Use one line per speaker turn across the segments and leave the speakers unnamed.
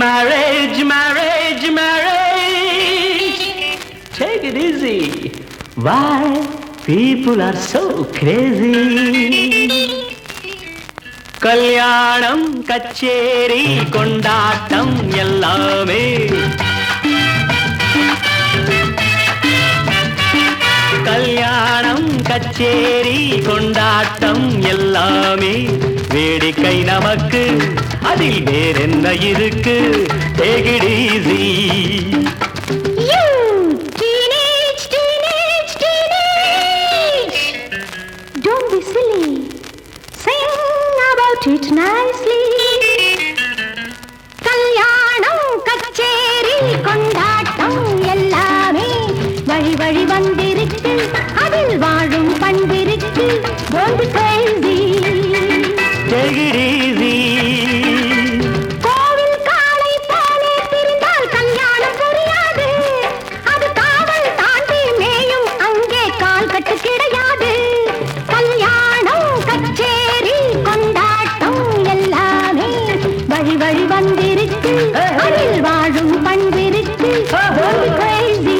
Marriage, marriage, marriage. Take it easy. Why people are so crazy? கல்யாணம் கச்சேரி கொண்டாட்டம் எல்லாமே கல்யாணம் கச்சேரி கொண்டாட்டம் எல்லாமே வேடிக்கை நமக்கு அதில் வேறென்ன இருக்கு? Take it easy.
You teenage, teenage, teenage. Don't be silly. Sing about it nicely. கல்யாணம் கச்சேரி கொண்டாட்டம் எல்லாமே வழி வழி வந்திருக்கு, அதில் வாழும் பண்பிருக்கு. Don't be crazy.
Take it easy.
கோவில் காளை போலே திரிந்தால் கல்யாணம் புரியாது. அது காவல் தாண்டி மேயும் அங்கே கால் கட்டு கிடையாது. கல்யாணம் கச்சேரி கொண்டாட்டம் எல்லாமே வழி வழி வந்திருக்கு, அதில் வாழும் பண்பிருக்கு. Don't be crazy.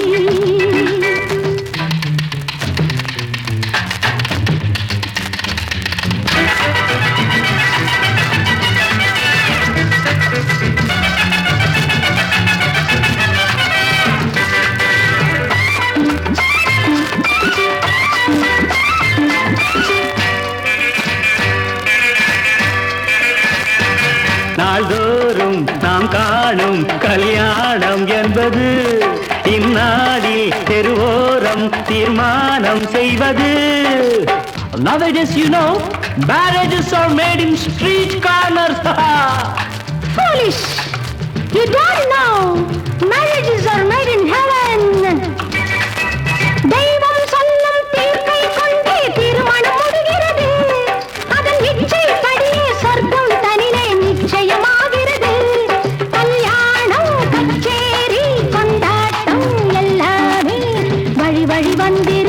நாள்தோறும் நாம் காணும் கல்யாணம் என்பது இந்நாளில் தெருவோரம் தீர்மானம் செய்வது. Nowadays, you know, marriages are made in street corners.
Foolish! You don't know. Marriages are made in heaven. தெய்வம் சொல்லும் தீர்ப்பை கொண்டே திருமணம் முடிகிறது. அதன் இச்சைப்படியே சொர்க்கம் தனிலே நிச்சயமாகிறது. கல்யாணம் கச்சேரி கொண்டாட்டம் எல்லாமே வழி வழி வந்து